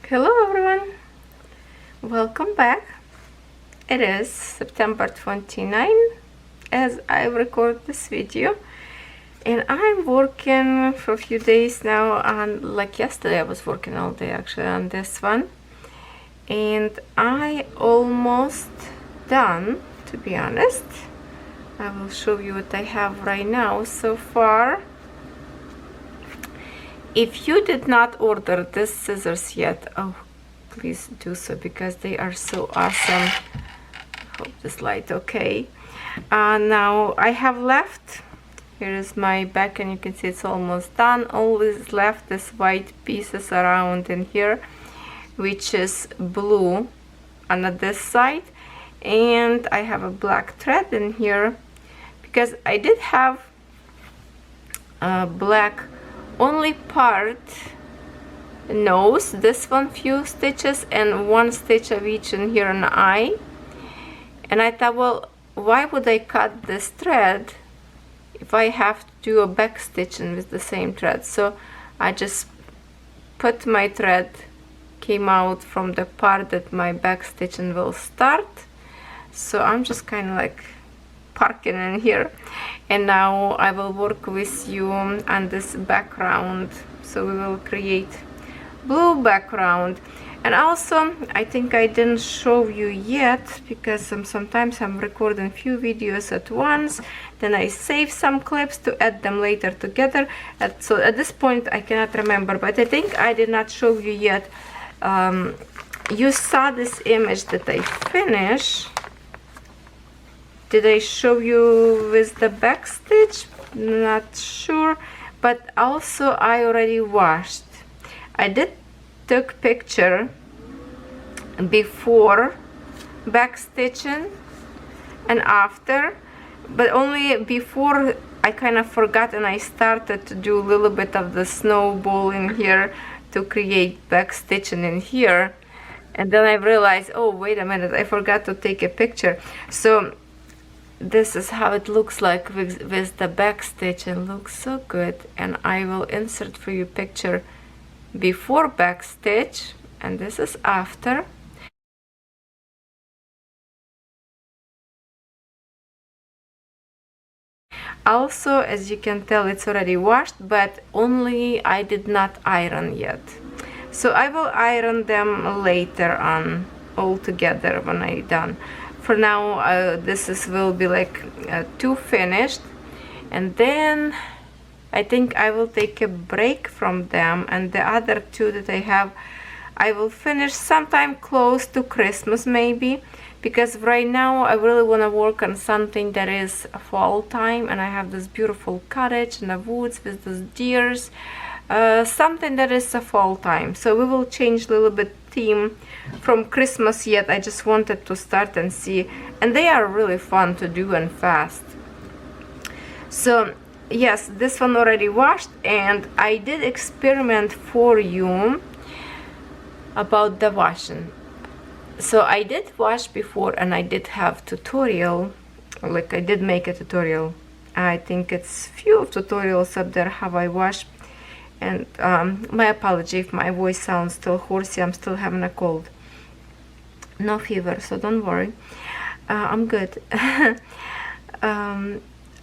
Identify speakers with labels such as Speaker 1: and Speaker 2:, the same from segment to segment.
Speaker 1: Hello everyone, welcome back. It is September 29 as I record this video, and I'm working for a few days now on, like yesterday I was working all day actually on this one, and I almost done, to be honest. I will show you what I have right now so far. If you did not order these scissors yet, oh, please do so because they are so awesome. I hope this light okay. Now I have left, here is my back and you can see it's almost done. All is left is white pieces around in here, which is blue on this side, and I have a black thread in here because I did have black only part nose, this one few stitches and one stitch of each in here an eye, and I thought, well, why would I cut this thread if I have to do a back stitching with the same thread? So I just put my thread came out from the part that my back stitching will start, so I'm just kind of like parking in here, and now I will work with you on this background. So we will create blue background. And also I think I didn't show you yet because sometimes I'm recording few videos at once, then I save some clips to add them later together, so at this point I cannot remember, but I think I did not show you yet. You saw this image that I finished. Did I show you with the back stitch? Not sure, but also I already washed. I did took picture before back stitching and after, but only before I kind of forgot and I started to do a little bit of the snowball in here to create back stitching in here, and then I realized, oh wait a minute, I forgot to take a picture. So this is how it looks like with the back stitch, and looks so good. And I will insert for you picture before back stitch, and this is after. Also, as you can tell, it's already washed, but only I did not iron yet, so I will iron them later on all together when I done. For now, this will be like two finished, and then I think I will take a break from them, and the other two that I have I will finish sometime close to Christmas maybe, because right now I really want to work on something that is fall time, and I have this beautiful cottage in the woods with those deers, something that is a fall time. So we will change a little bit theme from Christmas yet. I just wanted to start and see, and they are really fun to do and fast. So yes, this one already washed, and I did experiment for you about the washing. So I did wash before, and I did have tutorial, like I did make a tutorial. I think it's few tutorials up there how I wash. And my apology if my voice sounds still hoarse, I'm still having a cold. No fever, so don't worry. I'm good.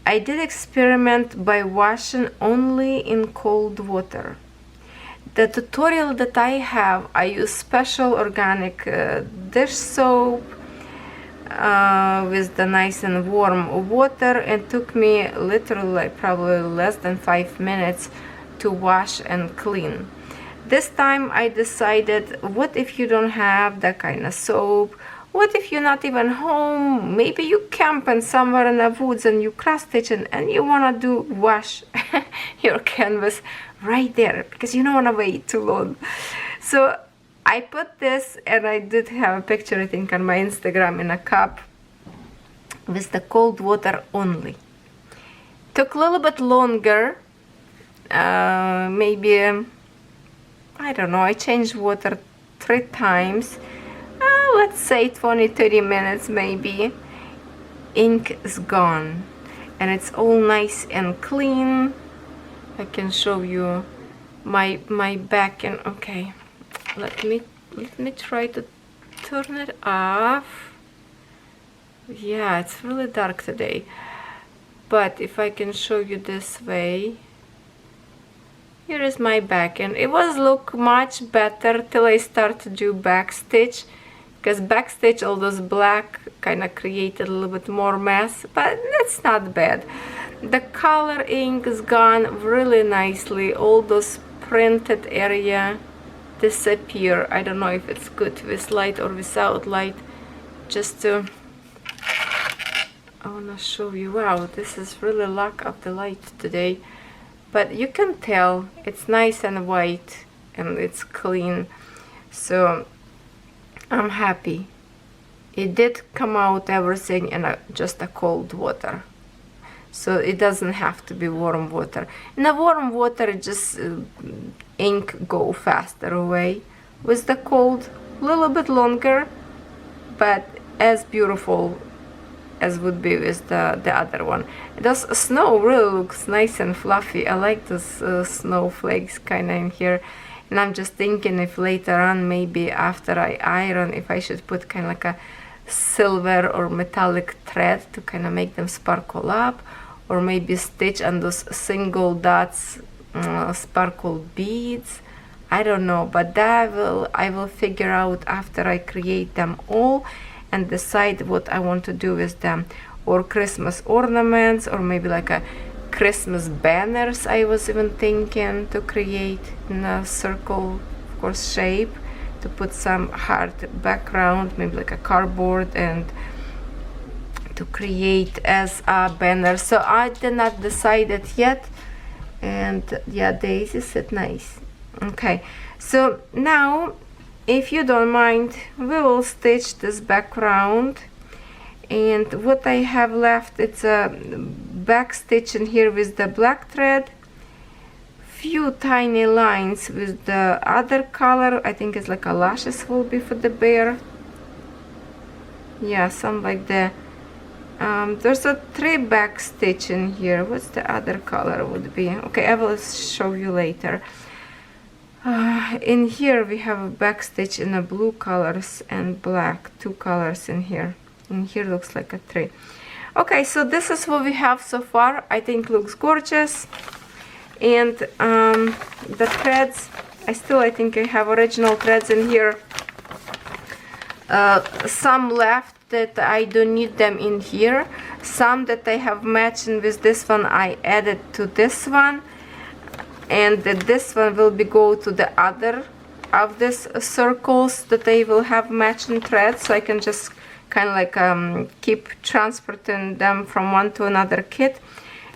Speaker 1: I did experiment by washing only in cold water. The tutorial that I have, I use special organic dish soap with the nice and warm water. It took me literally probably less than 5 minutes to wash and clean. This time I decided, what if you don't have that kind of soap? What if you're not even home? Maybe you camping somewhere in the woods and you cross stitching and you want to wash your canvas right there because you don't want to wait too long. So I put this, and I did have a picture I think on my Instagram in a cup with the cold water only. Took a little bit longer, maybe I don't know, I changed water 3 times, let's say 20-30 minutes maybe. Ink is gone and it's all nice and clean. I can show you my back, and okay, let me try to turn it off. Yeah, it's really dark today, but if I can show you this way, here is my back, and it was look much better till I start to do back stitch, because back stitch, all those black kind of created a little bit more mess, but that's not bad. The color ink is gone really nicely. All those printed area disappear. I don't know if it's good with light or without light. Just to, I want to show you. Wow, this is really lack of the light today, but you can tell it's nice and white and it's clean, so I'm happy. It did come out everything in just a cold water, so it doesn't have to be warm water. In the warm water, just ink go faster away. With the cold, a little bit longer, but as beautiful as would be with the other one. This snow really looks nice and fluffy. I like this snowflakes kind of in here. And I'm just thinking if later on, maybe after I iron, if I should put kind of like a silver or metallic thread to kind of make them sparkle up, or maybe stitch on those single dots sparkle beads. I don't know, but that I will figure out after I create them all and decide what I want to do with them. Or Christmas ornaments, or maybe like a Christmas banners. I was even thinking to create in a circle, of course, shape, to put some hard background, maybe like a cardboard, and to create as a banner. So I did not decide it yet, and yeah, Daisy said nice. Okay, so now if you don't mind, we will stitch this background, and what I have left, it's a back stitch in here with the black thread, few tiny lines with the other color. I think it's like a lashes will be for the bear. Yeah, something like that. There's a 3 back stitch in here. What's the other color would be? Okay, I will show you later. In here we have a back stitch in the blue colors and black, 2 colors in here. In here looks like a 3. Okay, so this is what we have so far. I think looks gorgeous. And the threads, I think I have original threads in here. Some left that I don't need them in here. Some that I have matching with this one, I added to this one. And this one will be go to the other of these circles that I will have matching threads, so I can just kind of like keep transporting them from one to another kit.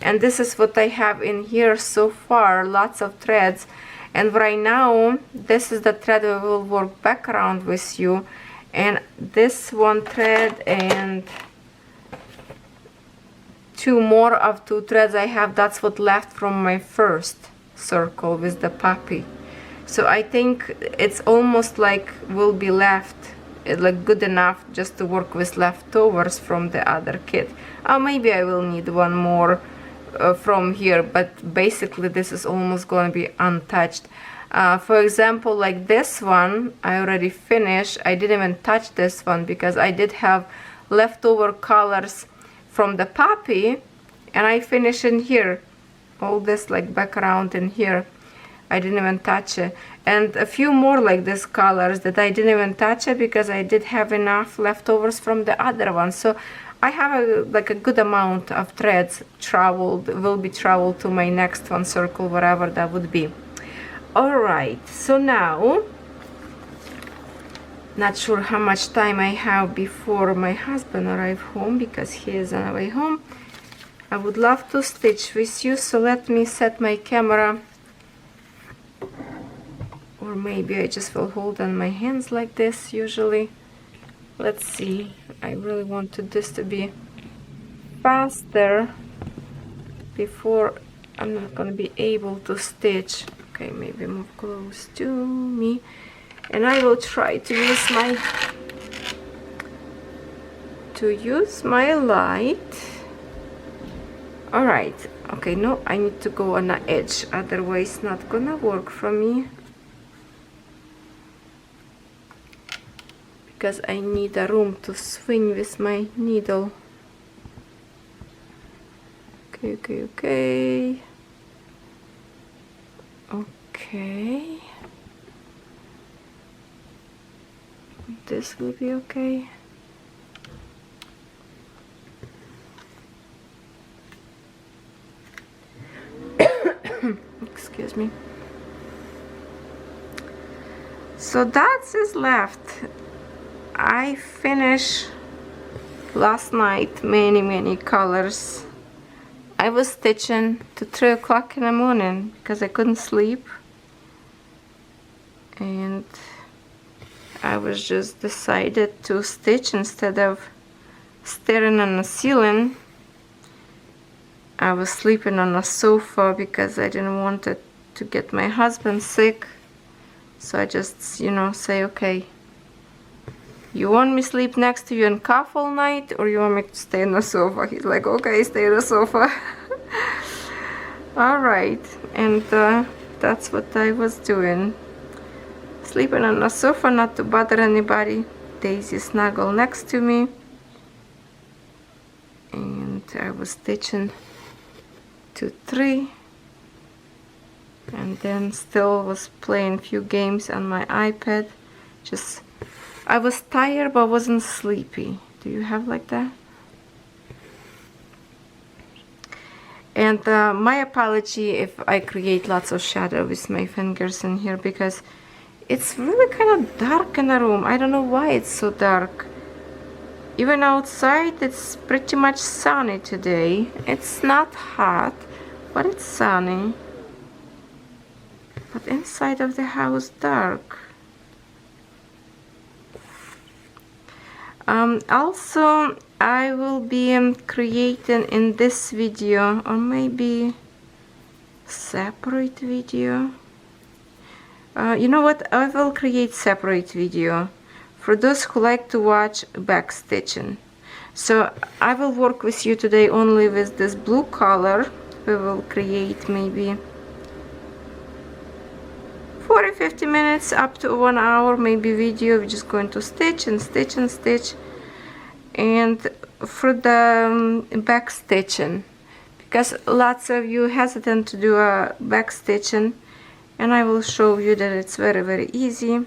Speaker 1: And this is what I have in here so far, lots of threads. And right now, this is the thread we will work background with you. And this one thread and 2 more of 2 threads I have, that's what left from my first circle with the puppy. So I think it's almost like will be left like good enough just to work with leftovers from the other kit. Maybe I will need one more from here, but basically this is almost going to be untouched. For example, like this one I already finished. I didn't even touch this one because I did have leftover colors from the puppy, and I finished in here all this like background in here. I didn't even touch it, and a few more like this colors that I didn't even touch it because I did have enough leftovers from the other one. So I have like a good amount of threads will be traveled to my next one circle, whatever that would be. All right, so now not sure how much time I have before my husband arrives home because he is on the way home. I would love to stitch with you, so let me set my camera, or maybe I just will hold on my hands like this usually. Let's see, I really wanted this to be faster before I'm not going to be able to stitch. Okay, maybe move close to me, and I will try to use my light. All right, okay, no, I need to go on the edge, otherwise not gonna work for me. because I need a room to swing with my needle. Okay. This will be okay. Excuse me. So that's is left. I finished last night many colors. I was stitching to 3 o'clock in the morning because I couldn't sleep, and I was just decided to stitch instead of staring on the ceiling. I was sleeping on a sofa because I didn't want it to get my husband sick. So I just, you know, say, okay, you want me to sleep next to you and cough all night, or you want me to stay on the sofa? He's like, okay, stay on the sofa. All right, and that's what I was doing. Sleeping on the sofa, not to bother anybody. Daisy snuggled next to me, and I was stitching to 3, and then still was playing a few games on my iPad. Just, I was tired but wasn't sleepy. Do you have like that? And my apology if I create lots of shadow with my fingers in here, because it's really kind of dark in the room. I don't know why it's so dark. Even outside it's pretty much sunny today. It's not hot, but it's sunny. But inside of the house dark. Also, I will be creating in this video, or maybe separate video. You know what? I will create separate video for those who like to watch back stitching. So I will work with you today only with this blue color. We will create maybe 40-50 minutes up to 1 hour maybe video. We're just going to stitch and stitch and stitch. And for the back stitching, because lots of you hesitant to do a back stitching, and I will show you that it's very easy.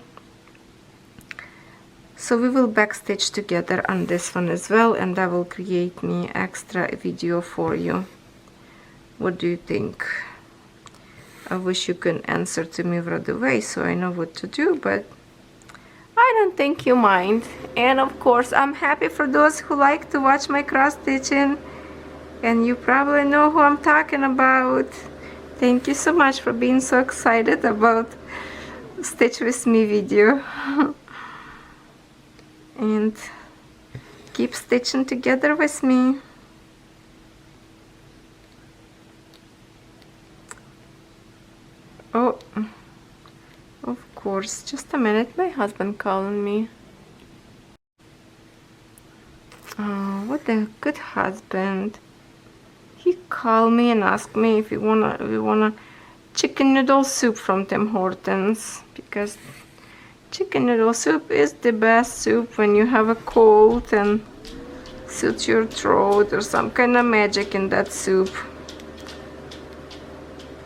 Speaker 1: So we will back stitch together on this one as well, and I will create me extra video for you. What do you think? I wish you could answer to me right away so I know what to do, but I don't think you mind. And of course, I'm happy for those who like to watch my cross stitching, and you probably know who I'm talking about. Thank you so much for being so excited about Stitch With Me video. And keep stitching together with me. Oh, of course, just a minute, my husband calling me. Oh, what a good husband. He called me and asked me if we wanna chicken noodle soup from Tim Hortons, because chicken noodle soup is the best soup when you have a cold and suits your throat, or some kind of magic in that soup.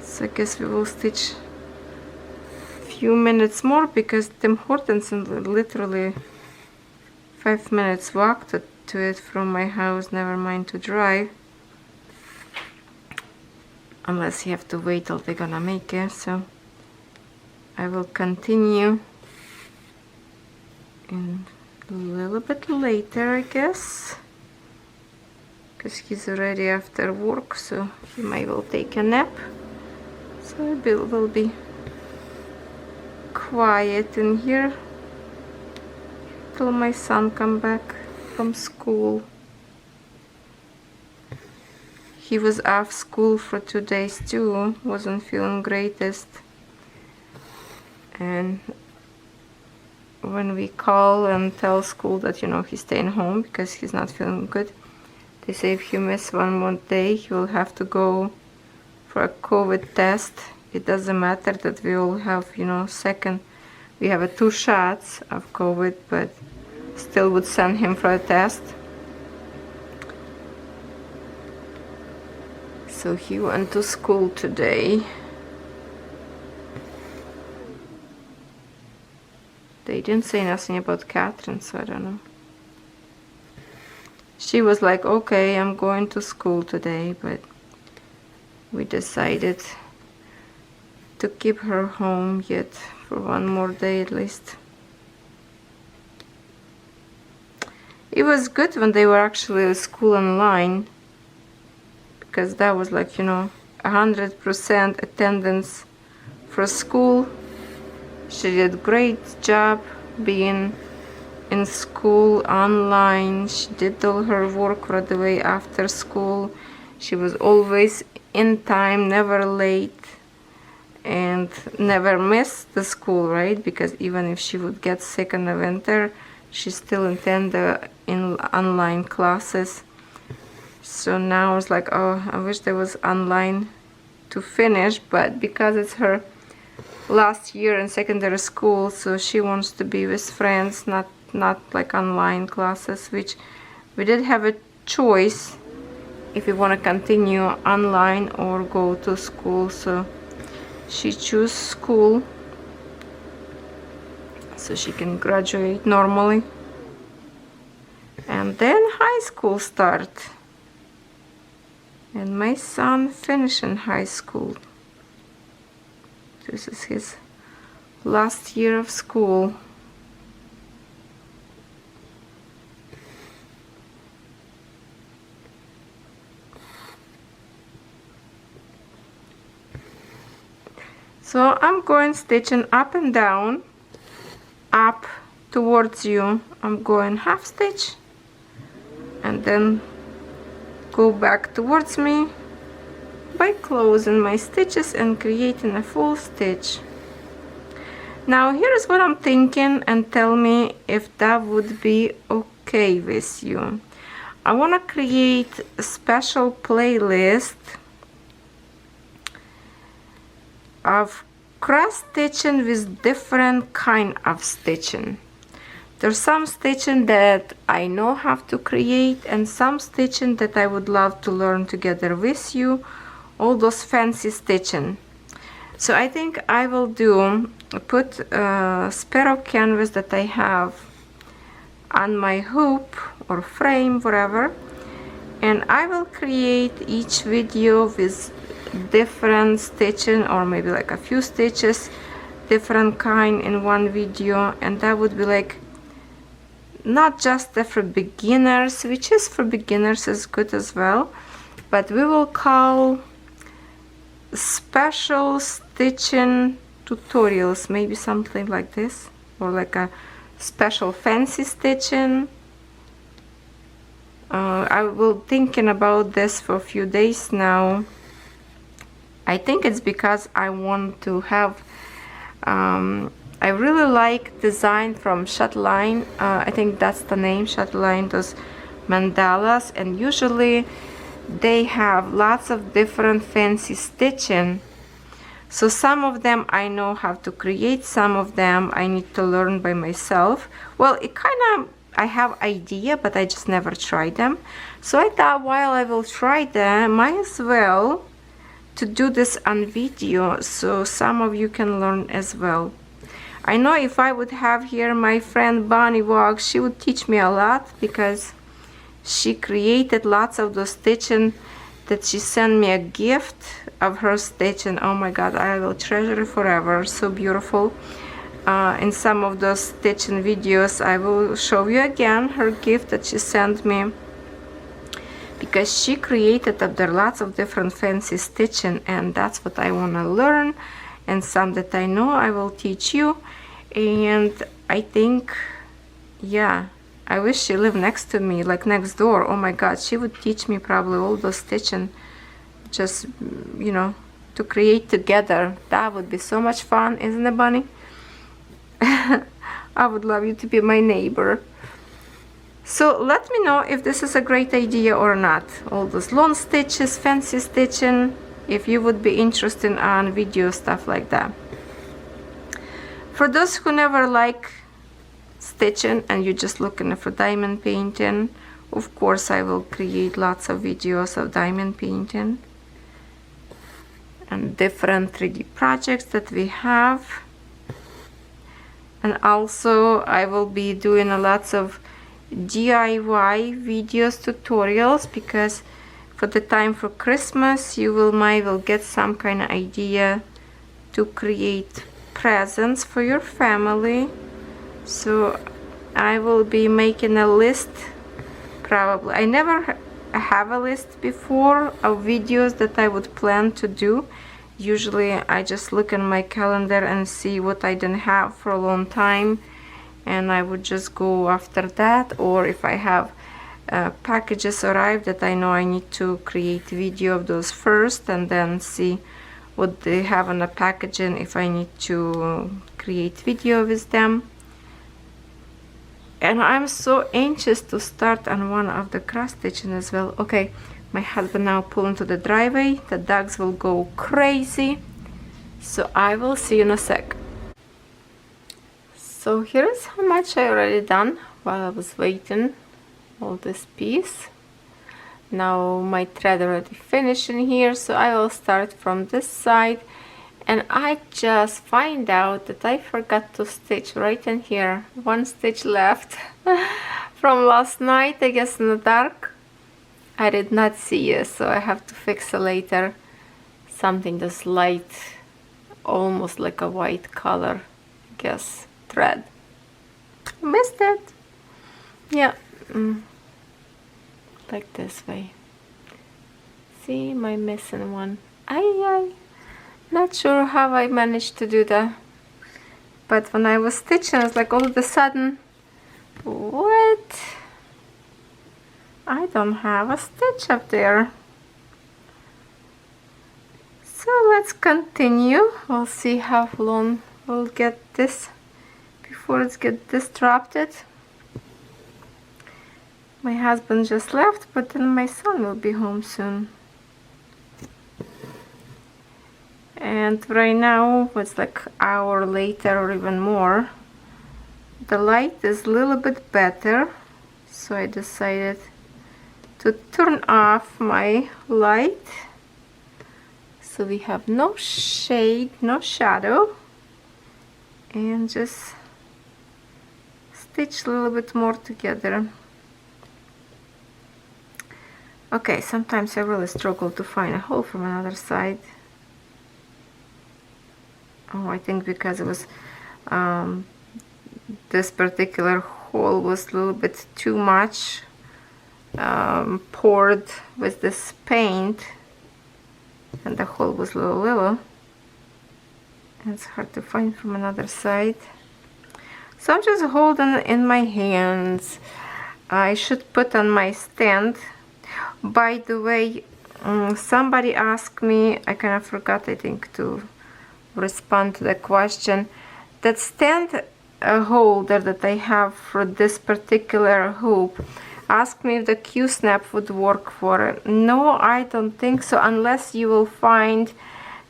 Speaker 1: So I guess we will stitch a few minutes more, because Tim Hortons is literally 5 minutes walk to it from my house, never mind to drive. Unless you have to wait till they're gonna make it. So I will continue in a little bit later, I guess, because he's already after work, so he might will take a nap. So it will be quiet in here till my son come back from school. He was off school for 2 days too, wasn't feeling greatest. And when we call and tell school that, you know, he's staying home because he's not feeling good, they say if he miss one more day, he will have to go for a COVID test. It doesn't matter that we all have, you know, we have 2 shots of COVID, but still would send him for a test. So he went to school today. They didn't say nothing about Catherine, so I don't know. She was like, okay, I'm going to school today, but we decided to keep her home yet for one more day at least. It was good when they were actually at school online, because that was like, you know, 100% attendance for school. She did a great job being in school online. She did all her work right away after school. She was always in time, never late, and never missed the school, right? Because even if she would get sick in the winter, she still attended in online classes. So now it's like, oh, I wish there was online to finish, but because it's her last year in secondary school, so she wants to be with friends, not like online classes, which we did have a choice if we want to continue online or go to school. So she chose school so she can graduate normally, and then high school start. And my son finishing high school. This is his last year of school. So I'm going stitching up and down, up towards you. I'm going half stitch and then go back towards me by closing my stitches and creating a full stitch. Now here's what I'm thinking, and tell me if that would be okay with you. I want to create a special playlist of cross stitching with different kind of stitching. There's some stitching that I know how to create, and some stitching that I would love to learn together with you, all those fancy stitching. So I think I will put a sparrow canvas that I have on my hoop or frame, whatever, and I will create each video with different stitching, or maybe like a few stitches, different kind in one video, and that would be like not just for beginners, which is for beginners is good as well, but we will call special stitching tutorials, maybe something like this, or like a special fancy stitching. I will thinking about this for a few days now. I think it's because I want to have I really like design from Chatelaine. I think that's the name, Chatelaine, those mandalas, and usually they have lots of different fancy stitching. So some of them I know how to create, some of them I need to learn by myself. Well, it kind of, I have idea, but I just never tried them. So I thought, while I will try them, might as well to do this on video, so some of you can learn as well. I know if I would have here my friend Bonnie Walk, she would teach me a lot, because she created lots of those stitching that she sent me a gift of her stitching. Oh my god, I will treasure it forever. So beautiful. In some of those stitching videos I will show you again her gift that she sent me, because she created up there lots of different fancy stitching, and that's what I want to learn, and some that I know I will teach you. And I think, yeah, I wish she lived next to me, like next door. Oh my god, she would teach me probably all those stitching, just, you know, to create together. That would be so much fun, isn't it, Bunny? I would love you to be my neighbor. So let me know if this is a great idea or not. All those long stitches, fancy stitching, if you would be interested on video stuff like that. For those who never like stitching and you're just looking for diamond painting, of course I will create lots of videos of diamond painting and different 3D projects that we have. And also I will be doing a lots of DIY videos, tutorials, because for the time for Christmas you might get some kind of idea to create presents for your family. So I will be making a list. Probably I never have a list before of videos that I would plan to do. Usually I just look in my calendar and see what I didn't have for a long time, and I would just go after that. Or if I have packages arrive that I know I need to create video of those first and then see what they have on the packaging if I need to create video with them. And I'm so anxious to start on one of the cross stitching as well. Okay, my husband now pull into the driveway. The dogs will go crazy. So I will see you in a sec. So here's how much I already done while I was waiting all this piece. Now my thread already finished in here, so I will start from this side. And I just find out that I forgot to stitch right in here. One stitch left from last night, I guess in the dark. I did not see it, so I have to fix it later. Something that's light, almost like a white color, I guess, thread. Missed it. Yeah, like this way. See, my missing one. Ay. Not sure how I managed to do that, but when I was stitching, it's like all of a sudden, what? I don't have a stitch up there. So let's continue. We'll see how long we'll get this before it's get disrupted. My husband just left, but then my son will be home soon. And right now it's like an hour later or even more. The light is a little bit better, so I decided to turn off my light so we have no shade, no shadow, and just stitch a little bit more together. Okay, sometimes I really struggle to find a hole from another side. Oh, I think because it was this particular hole was a little bit too much poured with this paint, and the hole was little. And it's hard to find from another side. So I'm just holding it in my hands. I should put on my stand. By the way, somebody asked me, I kind of forgot, I think, to respond to the question. That stand holder that I have for this particular hoop asked me if the Q-snap would work for it. No, I don't think so, unless you will find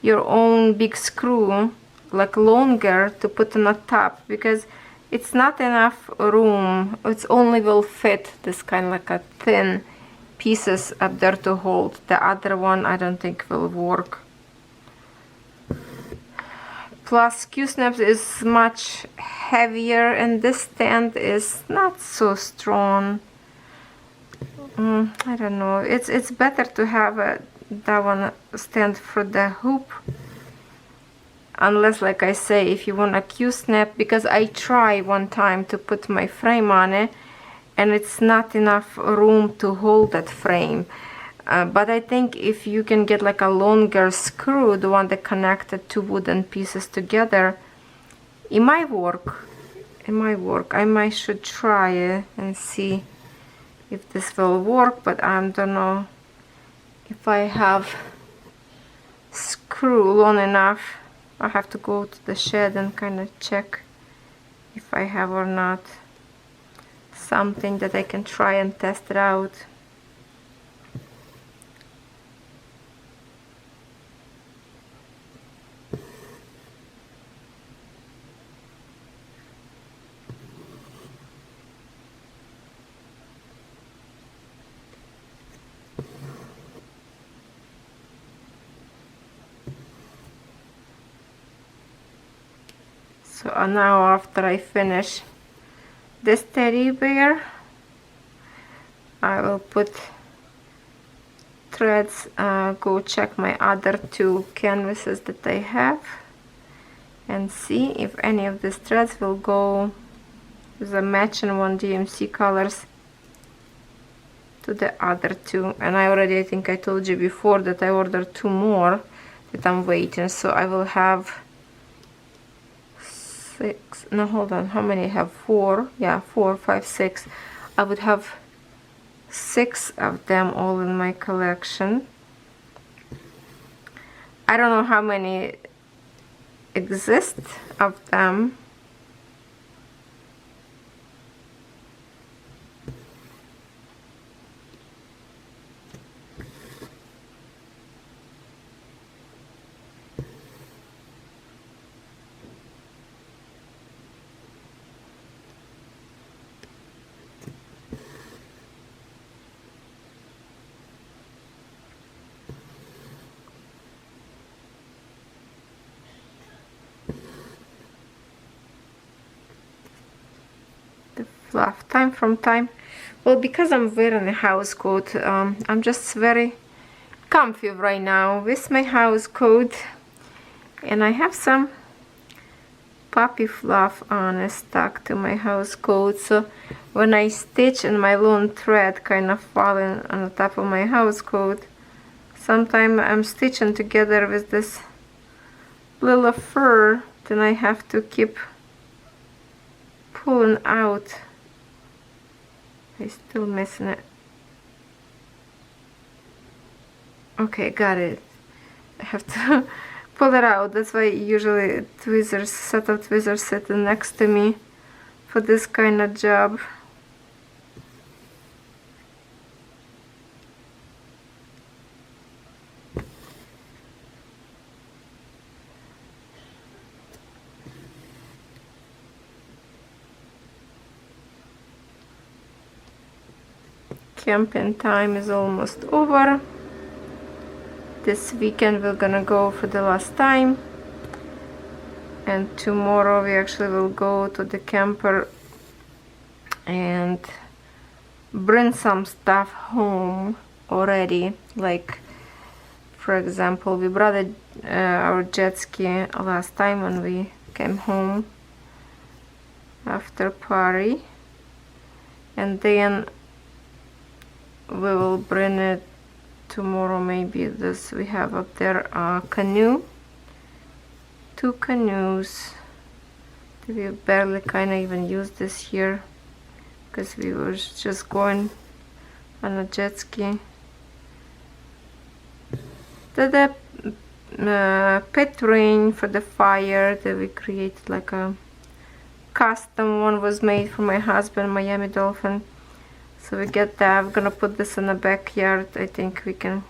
Speaker 1: your own big screw, like longer, to put on the top, because it's not enough room. It's only will fit this kind of like a thin pieces up there to hold. The other one I don't think will work. Plus Q-snaps is much heavier and this stand is not so strong. I don't know, it's better to have that one stand for the hoop, unless, like I say, if you want a Q-snap, because I try one time to put my frame on it and it's not enough room to hold that frame. But I think if you can get like a longer screw, the one that connected two wooden pieces together, it might work. It might work. I should try it and see if this will work, but I don't know if I have screw long enough. I have to go to the shed and kind of check if I have or not. Something that I can try and test it out. So now after I finish this teddy bear, I will put threads, go check my other two canvases that I have and see if any of these threads will go with a matching one DMC colors to the other two. And I think I told you before that I ordered two more that I'm waiting, so I will have six, no, hold on, how many I have? Four, yeah, 4, 5, 6. I would have 6 of them all in my collection. I don't know how many exist of them. Fluff time from time. Well, because I'm wearing a house coat, I'm just very comfy right now with my house coat, and I have some puppy fluff on stuck to my house coat, so when I stitch and my lone thread kind of falling on the top of my house coat, sometimes I'm stitching together with this little fur, then I have to keep pulling out. I'm still missing it. Okay, got it. I have to pull it out. That's why usually tweezers, set of tweezers sitting next to me for this kind of job. Camping time is almost over. This weekend we're gonna go for the last time, and tomorrow we actually will go to the camper and bring some stuff home already. Like, for example, we brought our jet ski last time when we came home after party, and then we will bring it tomorrow. Maybe this we have up there canoe, 2 canoes. We barely kind of even used this year because we were just going on a jet ski. The pit ring for the fire that we created, like a custom one was made for my husband, Miami Dolphin. So we get that. I'm gonna put this in the backyard. I think we can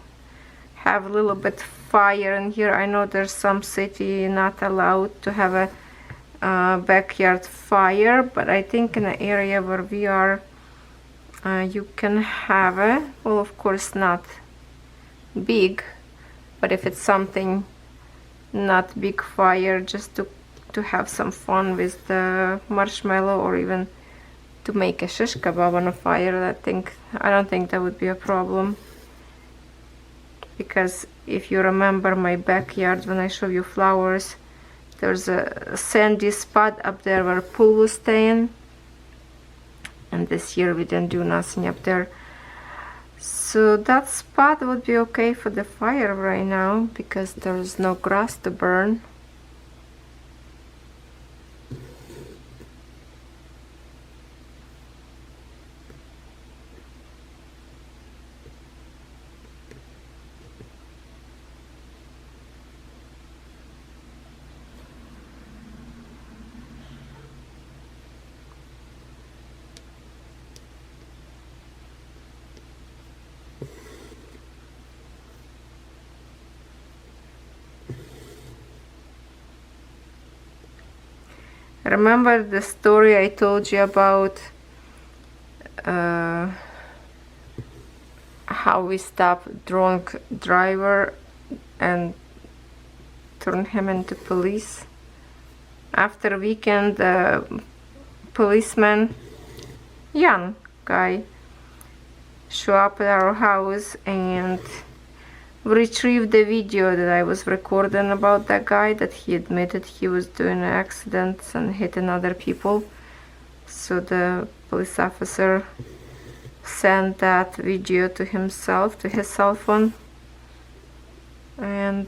Speaker 1: have a little bit fire in here. I know there's some city not allowed to have a backyard fire, but I think in the area where we are, you can have it. Well, of course not big, but if it's something not big fire, just to have some fun with the marshmallow, or even to make a shish kebab on a fire, I don't think that would be a problem. Because if you remember my backyard, when I show you flowers, there's a sandy spot up there where pool was staying, and this year we didn't do nothing up there. So that spot would be okay for the fire right now because there's no grass to burn. Remember the story I told you about how we stopped drunk driver and turned him into police? After weekend, the policeman, young guy, show up at our house and retrieved the video that I was recording about that guy, that he admitted he was doing accidents and hitting other people. So the police officer sent that video to himself, to his cell phone, and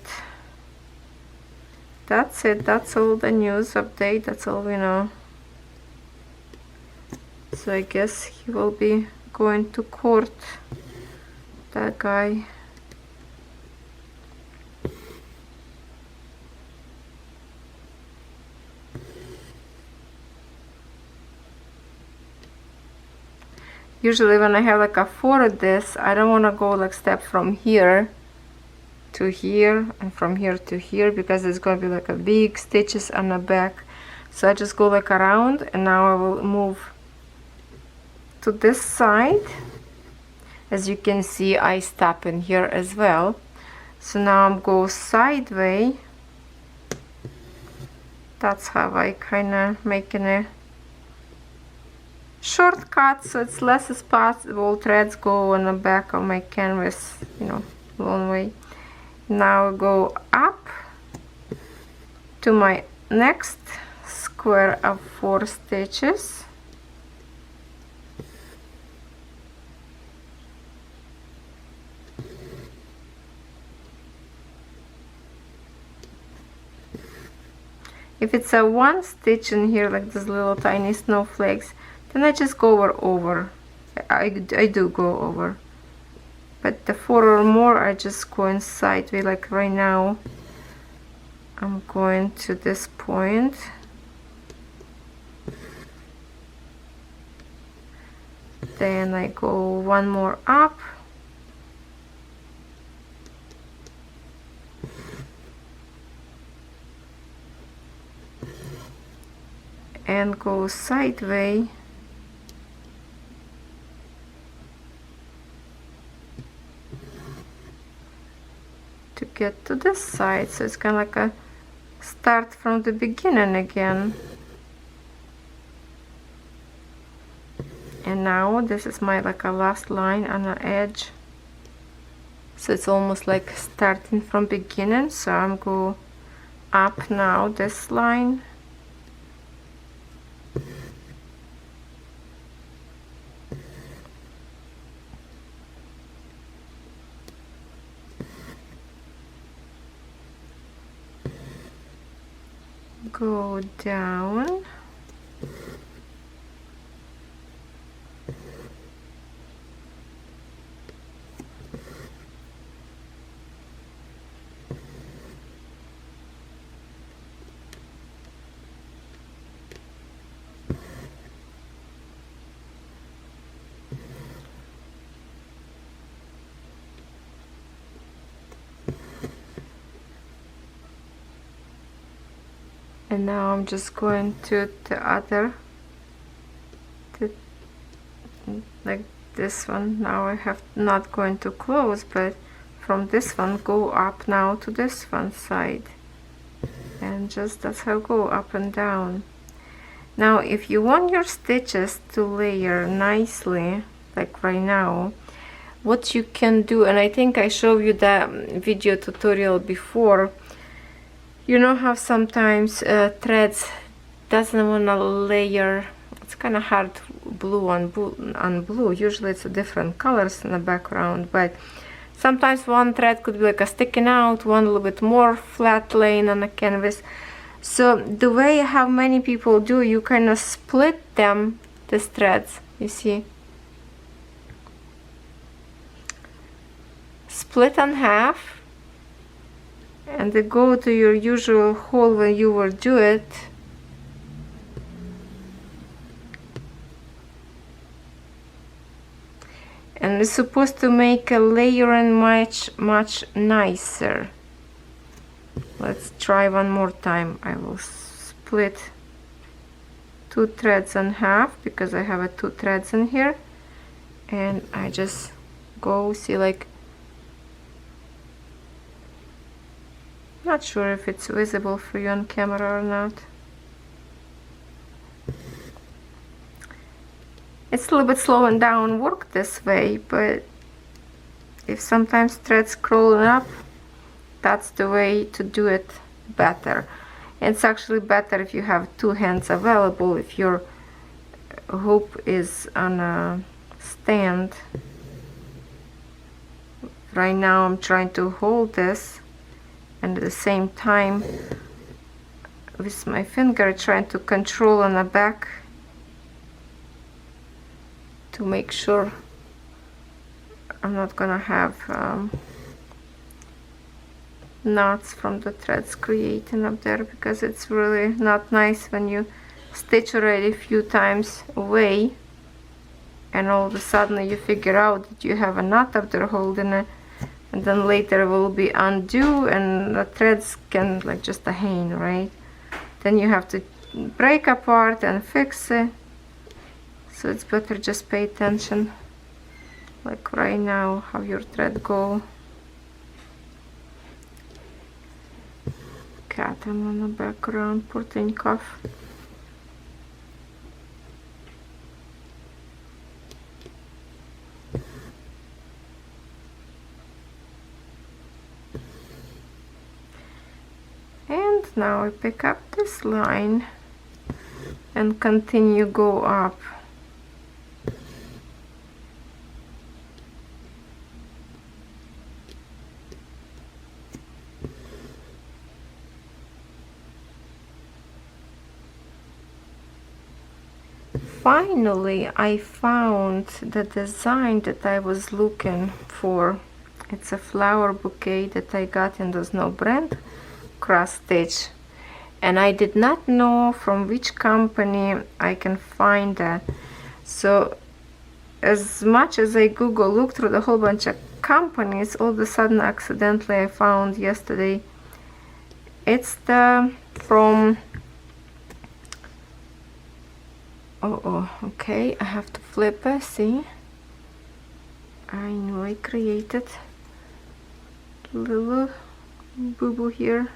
Speaker 1: that's it. That's all the news update. That's all we know. So I guess he will be going to court, that guy. Usually when I have like a four of this, I don't want to go like step from here to here and from here to here, because it's going to be like a big stitches on the back. So I just go like around, and now I will move to this side. As you can see, I stop in here as well. So now I'm go sideways. That's how I kind of making a shortcut, so it's less as possible threads go on the back of my canvas, you know, long way. Now I go up to my next square of 4 stitches. If it's a 1 stitch in here, like these little tiny snowflakes, then I just go over. I do go over. But the 4 or more, I just go in sideways, like right now. I'm going to this point. Then I go 1 more up. And go sideways. To get to this side, so it's kind of like a start from the beginning again. And now this is my like a last line on the edge, so it's almost like starting from beginning. So I'm go up now this line, go down, and now I'm just going to the other, like this one. Now I have not going to close, but from this one go up now to this one side, and just that's how go up and down. Now if you want your stitches to layer nicely, like right now, what you can do, and I think I showed you that video tutorial before, you know how sometimes threads doesn't want to layer. It's kind of hard blue on blue. Usually it's a different colors in the background, but sometimes one thread could be like a sticking out, one a little bit more flat laying on the canvas. So the way how many people do, you kind of split them, these threads, you see, split in half, and they go to your usual hole where you will do it. And it's supposed to make a layering much nicer. Let's try one more time. I will split 2 threads in half, because I have 2 threads in here, and I just go, see, like, not sure if it's visible for you on camera or not. It's a little bit slowing down work this way, but if sometimes threads crawling up, that's the way to do it better. It's actually better if you have two hands available, if your hoop is on a stand. Right now I'm trying to hold this and at the same time with my finger trying to control on the back to make sure I'm not gonna have knots from the threads creating up there, because it's really not nice when you stitch already a few times away and all of a sudden you figure out that you have a knot up there holding it, and then later it will be undue and the threads can like just a hang, right? Then you have to break apart and fix it. So it's better just pay attention, like right now, how your thread go. Cat on the background, poor thing cough. And now I pick up this line and continue go up. Finally, I found the design that I was looking for. It's a flower bouquet that I got in the Snow brand cross stitch, and I did not know from which company I can find that. So as much as I Google looked through the whole bunch of companies, all of a sudden accidentally I found yesterday it's the from okay, I have to flip it. See, I knew I created a little boo-boo here.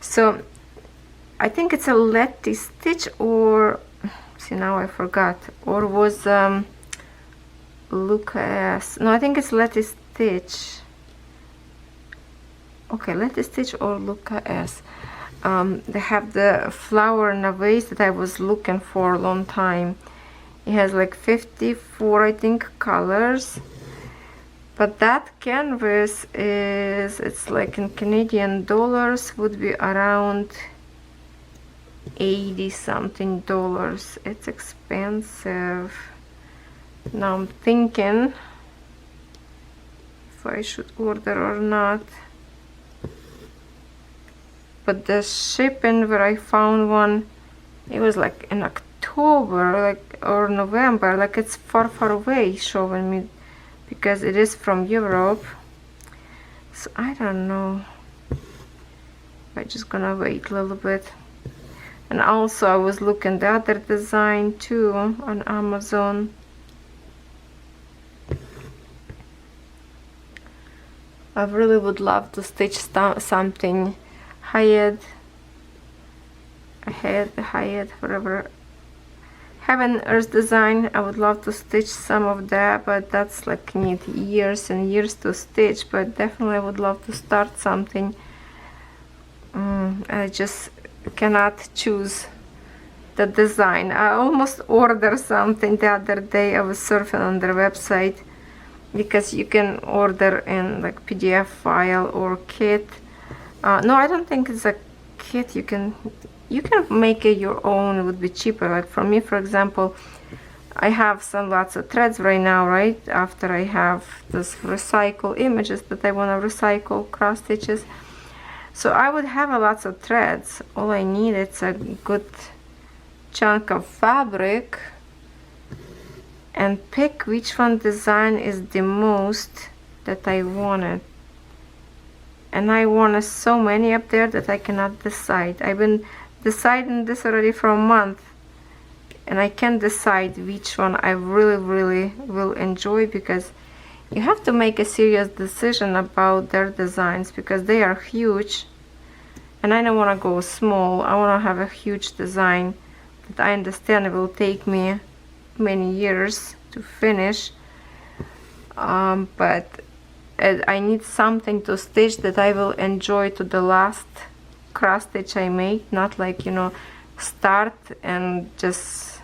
Speaker 1: So I think it's a Letty stitch, or see now I forgot, or was Lucas. No, I think it's Letty stitch. Okay, Letty stitch or Lucas. They have the flower in a vase that I was looking for a long time. It has like 54, I think, colors. But that canvas is, it's like in Canadian dollars, would be around 80 something dollars. It's expensive. Now I'm thinking if I should order or not. But the shipping where I found one, it was like in October, like, or November, like it's far away showing me, because it is from Europe. So I don't know, I'm just gonna wait a little bit. And also I was looking the other design too on Amazon. I really would love to stitch something high-end, whatever. Heaven Earth design, I would love to stitch some of that, but that's like need years and years to stitch. But definitely I would love to start something. I just cannot choose the design. I almost ordered something the other day. I was surfing on their website, because you can order in like PDF file or kit. No, I don't think it's a kit. You can make it your own. It would be cheaper. Like for me, for example, I have lots of threads right now, right after I have this recycle images that I want to recycle, cross stitches. So I would have a lots of threads. All I need is a good chunk of fabric and pick which one design is the most that I wanted. And I wanted so many up there that I cannot decide. I've been deciding this already for a month, and I can't decide which one I really will enjoy, because You have to make a serious decision about their designs because they are huge, and I don't want to go small. I want to have a huge design that I understand it will take me many years to finish, but I need something to stitch that I will enjoy to the last cross stitch I make, not like, you know, start and just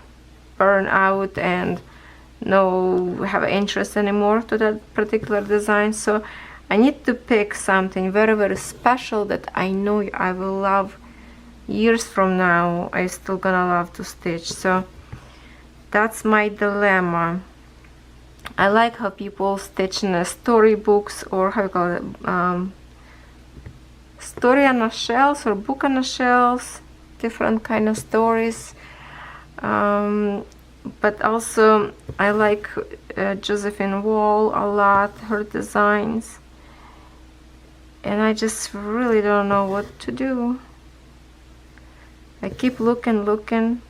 Speaker 1: burn out and no have interest anymore to that particular design. So I need to pick something very, very special that I know I will love years from now. I still gonna love to stitch. So that's my dilemma. I like how people stitch in the storybooks, or how you call it, story on the shelves or book on the shelves, different kind of stories. But also I like Josephine Wall a lot, her designs, and I just really don't know what to do. I keep looking.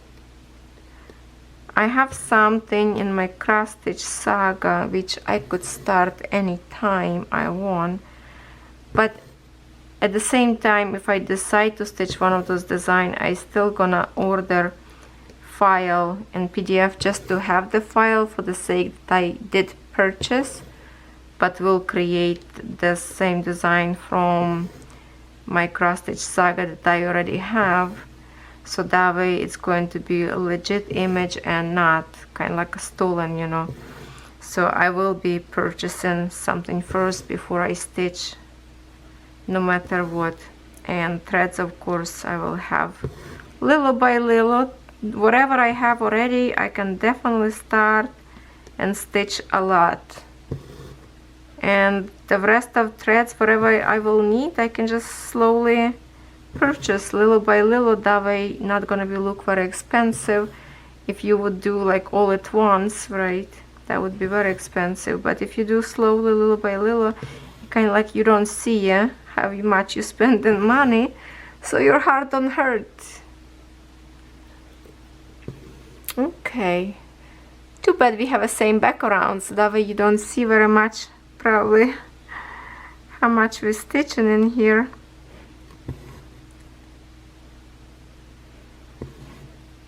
Speaker 1: I have something in my cross stitch saga which I could start anytime I want, but at the same time, if I decide to stitch one of those designs, I still gonna order file in PDF just to have the file for the sake that I did purchase, but will create the same design from my cross stitch saga that I already have. So that way it's going to be a legit image and not kind of like a stolen, you know. So I will be purchasing something first before I stitch, no matter what. And threads, of course, I will have little by little. Whatever I have already, I can definitely start and stitch a lot. And the rest of threads, whatever I will need, I can just slowly purchase little by little. That way not gonna be look very expensive. If you would do like all at once, right, that would be very expensive. But if you do slowly, little by little, kind of like you don't see how much you spend in money, so your heart don't hurt. Okay, too bad we have the same background, so that way you don't see very much probably how much we're stitching in here.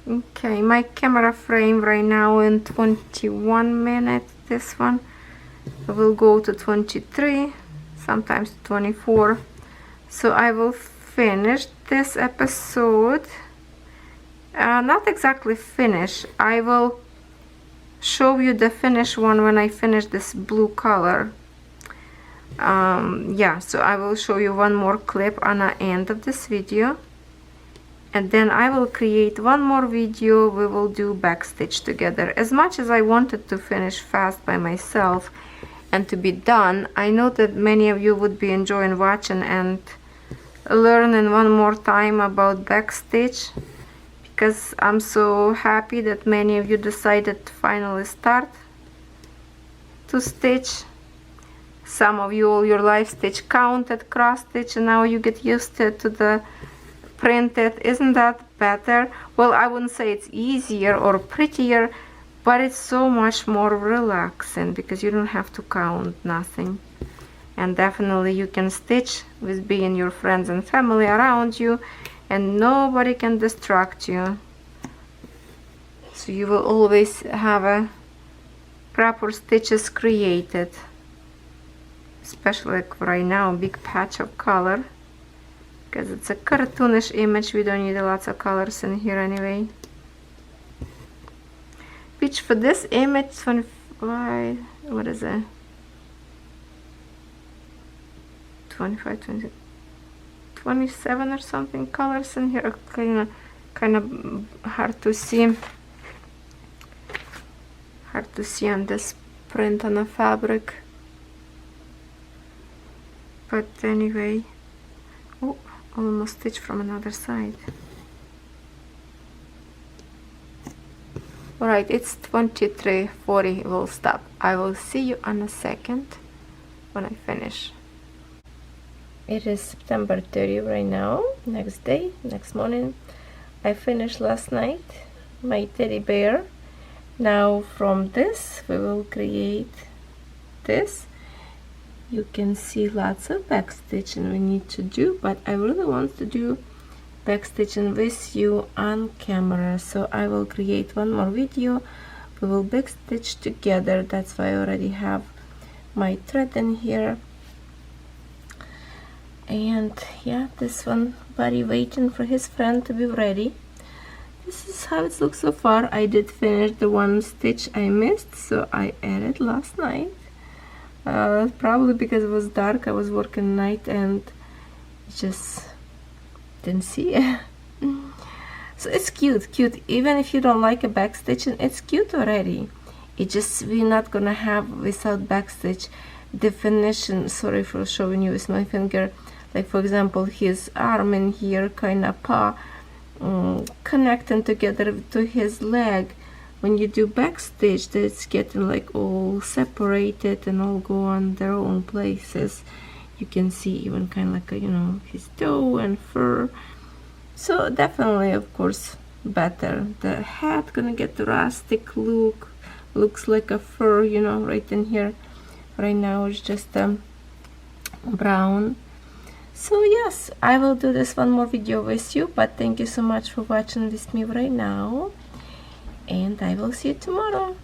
Speaker 1: Okay, my camera frame right now in 21 minutes. This one will go to 23, sometimes 24. So I will finish this episode. Not exactly finish. I will show you the finished one when I finish this blue color. Yeah, so I will show you one more clip on the end of this video. And then I will create one more video. We will do backstitch together. As much as I wanted to finish fast by myself and to be done, I know that many of you would be enjoying watching and learning one more time about backstitch, because I'm so happy that many of you decided to finally start to stitch. Some of you all your life stitch counted cross stitch, and now you get used to the printed. Isn't that better? Well, I wouldn't say it's easier or prettier, but it's so much more relaxing because you don't have to count nothing. And definitely you can stitch with being your friends and family around you, and nobody can distract you. So you will always have a proper stitches created, especially like right now, big patch of color. Because it's a cartoonish image, we don't need lots of colors in here anyway. Which for this image, 25, what is it? 25, 20, 27 or something colors in here. Kind of hard to see. Hard to see on this print on the fabric. But anyway, oh, almost stitch from another side. Alright, it's 23:40. We'll stop. I will see you in a second when I finish. It is September 30 right now, next day, next morning. I finished last night my teddy bear. Now from this we will create this. You can see lots of backstitching we need to do, but I really want to do backstitching with you on camera, so I will create one more video. We will backstitch together. That's why I already have my thread in here. And yeah, this one buddy waiting for his friend to be ready. This is how it looks so far. I did finish the one stitch I missed, so I added last night. Probably because it was dark, I was working night and just didn't see it. So it's cute. Even if you don't like a backstitching, it's cute already. It just, we're not gonna have without backstitch definition. Sorry for showing you with my finger. Like for example, his arm in here, kind of paw, connecting together to his leg. When you do backstitch, that's getting like all separated and all go on their own places. You can see even kind of like a, you know, his toe and fur. So definitely, of course, better. The hat gonna get the rustic look. Looks like a fur, you know, right in here. Right now it's just brown. So yes, I will do this one more video with you, but thank you so much for watching with me right now, and I will see you tomorrow.